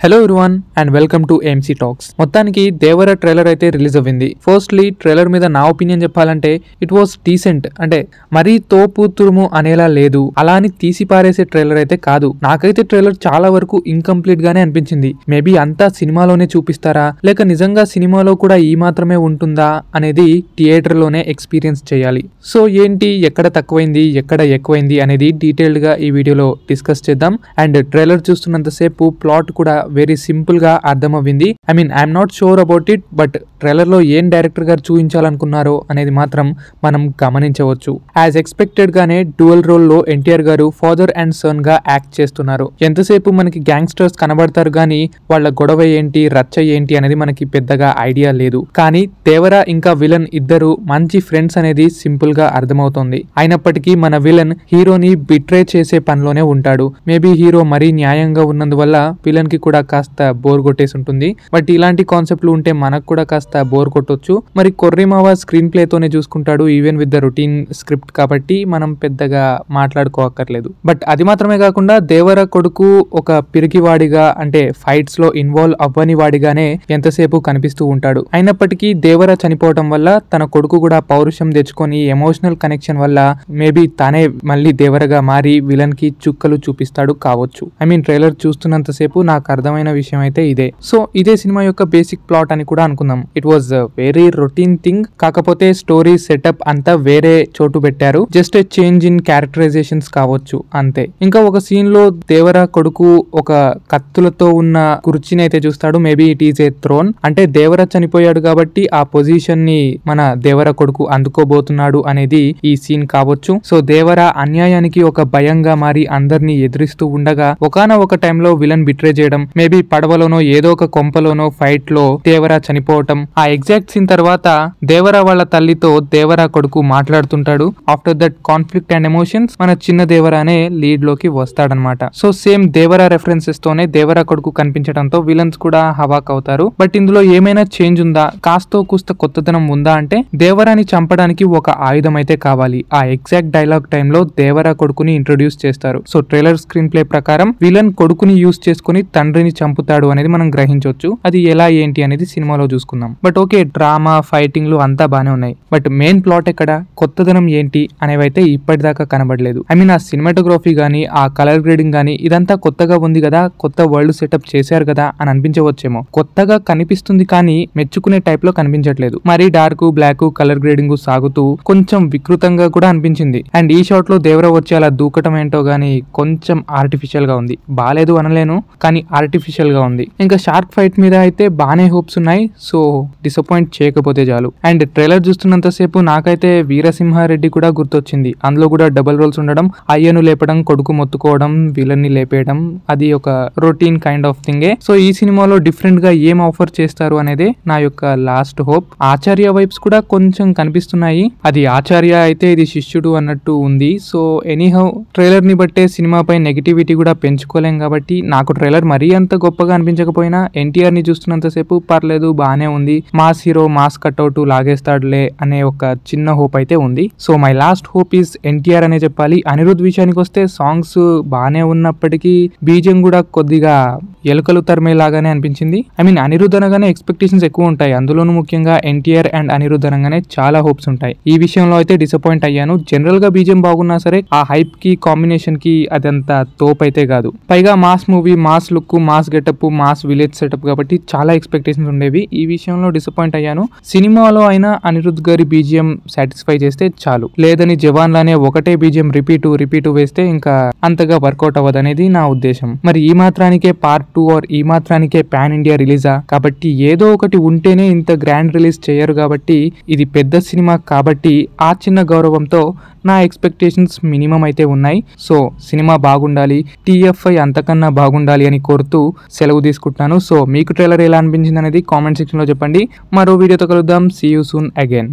Hello everyone and welcome to AMC talks. మొత్తానికి దేవర trailer అయితే release అవ్వింది. Firstly trailer మీద నా ఒపీనియన్ చెప్పాలంటే ఇట్ వాస్ డీసెంట్. అంటే మరీ తోపు తురుము అనేలా లేదు, అలా అని తీసి పారేసే ట్రైలర్ అయితే కాదు. నాకైతే ట్రైలర్ చాలా వరకు ఇన్కంప్లీట్ గానే అనిపించింది. మేబీ అంతా సినిమాలోనే చూపిస్తారా లేక నిజంగా సినిమాలో కూడా ఈ మాత్రమే ఉంటుందా అనేది థియేటర్ లోనే ఎక్స్పీరియన్స్ చేయాలి. సో ఏంటి, ఎక్కడ తక్కువైంది ఎక్కడ ఎక్కువైంది అనేది డీటెయిల్డ్ గా ఈ వీడియోలో డిస్కస్ చేద్దాం. అండ్ ట్రైలర్ చూస్తున్నంతసేపు ప్లాట్ కూడా వెరీ సింపుల్ గా అర్థమవ్వింది. I'm not sure about it, but trailer లో ఏం డైరెక్టర్ గారు చూపించాలనుకున్నారో అనేది మాత్రం మనం గమనించవచ్చు. యాజ్ ఎక్స్పెక్టెడ్ గానే డ్యూయల్ రోల్ లో ఎన్టీఆర్ గారు ఫాదర్ అండ్ సన్ గా యాక్ట్ చేస్తున్నారు. ఎంతసేపు మనకి గ్యాంగ్స్టర్స్ కనబడతారు గానీ వాళ్ళ గొడవ ఏంటి రచ్చ ఏంటి అనేది మనకి పెద్దగా ఐడియా లేదు. కానీ దేవర ఇంకా విలన్ ఇద్దరు మంచి ఫ్రెండ్స్ అనేది సింపుల్ గా అర్థమవుతోంది. అయినప్పటికీ మన విలన్ హీరోని బిట్రే చేసే పనిలోనే ఉంటాడు. మేబీ హీరో మరీ న్యాయంగా ఉన్నందువల్ల విలన్ కి కూడా కాస్త బోర్ కొట్టేసి ఉంటుంది. బట్ ఇలాంటి కాన్సెప్ట్లు ఉంటే మనకు కూడా కాస్త బోర్ కొట్టొచ్చు. మరి కొర్రిమావా స్క్రీన్ ప్లే తోనే చూసుకుంటాడు, even with the routine script కాబట్టి మనం పెద్దగా మాట్లాడుకోవక్కర్లేదు. బట్ అది మాత్రమే కాకుండా దేవర కొడుకు ఒక పిరికివాడిగా, అంటే ఫైట్స్ లో ఇన్వాల్వ్ అవ్వని వాడిగానే ఎంతసేపు కనిపిస్తూ ఉంటాడు. అయినప్పటికీ దేవర చనిపోవటం వల్ల తన కొడుకు కూడా పౌరుషం తెచ్చుకొని ఎమోషనల్ కనెక్షన్ వల్ల మేబీ తనే మళ్ళీ దేవరగా మారి విలన్ కి చుక్కలు చూపిస్తాడు కావచ్చు. ట్రైలర్ చూస్తున్నంతసేపు నాకు అర్థమైన విషయం అయితే ఇదే. సో ఇదే సినిమా యొక్క బేసిక్ ప్లాట్ అని కూడా అనుకుందాం. It was very routine thing. కాకపోతే స్టోరీ సెటప్ అంతా వేరే చోటు పెట్టారు. Just a change in characterisations కావచ్చు అంతే. ఇంకా ఒక సీన్ లో దేవర కొడుకు ఒక కత్తులతో ఉన్న కుర్చీని అయితే చూస్తాడు. Maybe it is a throne. అంటే దేవర చనిపోయాడు కాబట్టి ఆ పొజిషన్ ని మన దేవర కొడుకు అందుకోబోతున్నాడు అనేది ఈ సీన్ కావచ్చు. సో దేవర అన్యాయానికి ఒక భయంగా మారి అందరినీ ఎదిరిస్తూ ఉండగా ఒకానొక టైంలో విలన్ బిట్రే చేయడం, మేబీ పడవలోనో ఏదో ఒక కొంపలోనో ఫైట్ లో దేవర చనిపోవటం. ఆ ఎగ్జాక్ట్ సీన్ తర్వాత దేవర వాళ్ళ తల్లితో దేవర కొడుకు మాట్లాడుతుంటాడు. After that conflict and emotions మన చిన్న దేవర అనే లీడ్ లోకి వస్తాడనమాట. సో సేమ్ దేవర రెఫరెన్సెస్ తోనే దేవర కొడుకు కనిపించడంతో విలన్స్ కూడా హవాక్ అవుతారు. బట్ ఇందులో ఏమైనా చేంజ్ ఉందా, కాస్తో కూస్త కొత్తదనం ఉందా అంటే దేవరాని చంపడానికి ఒక ఆయుధం అయితే కావాలి. ఆ ఎగ్జాక్ట్ డైలాగ్ టైంలో దేవర కొడుకుని ఇంట్రొడ్యూస్ చేస్తారు. సో ట్రైలర్ స్క్రీన్ ప్లే ప్రకారం విలన్ కొడుకుని యూజ్ చేసుకుని తండ్రిని చంపుతాడు అనేది మనం గ్రహించవచ్చు. అది ఎలా ఏంటి అనేది సినిమాలో చూసుకుందాం. బట్ ఓకే, డ్రామా ఫైటింగ్లు అంతా బానే ఉన్నాయి. బట్ మెయిన్ ప్లాట్ ఎక్కడ, కొత్తదనం ఏంటి అనేవైతే ఇప్పటిదాకా కనబడలేదు. ఆ సినిమాటోగ్రఫీ గానీ ఆ కలర్ గ్రేడింగ్ గానీ ఇదంతా కొత్తగా ఉంది కదా, కొత్త వరల్డ్ సెటప్ చేశారు కదా అని అనిపించవచ్చేమో. కొత్తగా కనిపిస్తుంది కానీ మెచ్చుకునే టైప్ లో కనిపించట్లేదు. మరి డార్క్ బ్లాక్ కలర్ గ్రేడింగ్ సాగుతూ కొంచెం వికృతంగా కూడా అనిపించింది. అండ్ ఈ షాట్ లో దేవర వచ్చి అలా దూకటం ఏంటో గానీ కొంచెం ఆర్టిఫిషియల్ గా ఉంది. బాలేదు అనలేను కానీ ఆర్టిఫిషియల్ గా ఉంది. ఇంకా షార్క్ ఫైట్ మీద అయితే బానే హోప్స్ ఉన్నాయి. సో డిసప్పాయింట్ చేయకపోతే చాలు. అండ్ ట్రైలర్ చూస్తున్నంతసేపు నాకైతే వీరసింహారెడ్డి కూడా గుర్తొచ్చింది. అందులో కూడా డబుల్ రోల్స్ ఉండడం, అయ్యను లేపడం, కొడుకు మొత్తుకోవడం, విలన్ ని లేపేయడం, అది ఒక రొటీన్ కైండ్ ఆఫ్ థింగే. సో ఈ సినిమాలో డిఫరెంట్ గా ఏం ఆఫర్ చేస్తారు అనేదే నా యొక్క లాస్ట్ హోప్. ఆచార్య వైబ్స్ కూడా కొంచెం కనిపిస్తున్నాయి. అది ఆచార్య అయితే ఇది శిష్యుడు అన్నట్టు ఉంది. సో ఎనీహౌ ట్రైలర్ ని బట్టే సినిమాపై నెగిటివిటీ కూడా పెంచుకోలేం కాబట్టి నాకు ట్రైలర్ మరీ అంత గొప్పగా అనిపించకపోయినా ఎన్టీఆర్ ని చూస్తున్నంతసేపు పర్లేదు, బానే ఉంది. మాస్ హీరో మాస్ కట్అవుట్ లాగేస్తాడులే అనే ఒక చిన్న హోప్ అయితే ఉంది. So my last hope is NTR అనే చెప్పాలి. అనిరుద్ విషయానికి వస్తే సాంగ్స్ బానే ఉన్నప్పటికీ బీజం కూడా కొద్దిగా ఎలుకలు తరిమేలాగానే అనిపించింది. అనిరుద్ అనగానే ఎక్స్పెక్టేషన్స్ ఎక్కువ ఉంటాయి. అందులోనూ ముఖ్యంగా ఎన్టీఆర్ అండ్ అనిరుద్ అనగానే చాలా హోప్స్ ఉంటాయి. ఈ విషయంలో అయితే డిసప్పాయింట్ అయ్యాను. జనరల్ గా బీజం బాగున్నా సరే ఆ హైప్ కి కాంబినేషన్ కి అదంతా తోపు అయితే కాదు. పైగా mass movie, mass look, mass getup, mass village setup కాబట్టి చాలా ఎక్స్పెక్టేషన్స్ ఉండేవి. ఈ విషయంలో డిసప్పాయింట్ అయ్యాను. సినిమాలో అయినా అనిరుద్ గారి బీజిఎం సాటిస్ఫై చేస్తే చాలు. లేదని జవాన్ లానే ఒకటే బీజిఎం రిపీటు వేస్తే ఇంకా అంతగా వర్కౌట్ అవ్వదు అనేది నా ఉద్దేశం. మరి ఈ మాత్రానికే పార్ట్ 2 ఆర్ ఈ మాత్రానికే పాన్ ఇండియా రిలీజా? కాబట్టి ఏదో ఒకటి ఉంటేనే ఇంత గ్రాండ్ రిలీజ్ చేయరు కాబట్టి ఇది పెద్ద సినిమా కాబట్టి ఆ చిన్న గౌరవంతో నా ఎక్స్పెక్టేషన్స్ మినిమం అయితే ఉన్నాయి. సో సినిమా బాగుండాలి, TFI అంతకన్నా బాగుండాలి అని కోరుతూ సెలవు తీసుకుంటున్నాను. సో మీకు ట్రైలర్ ఎలా అనిపించింది అనేది కామెంట్ సెక్షన్ లో చెప్పండి. మరో వీడియోతో కలుద్దాం. See you soon again.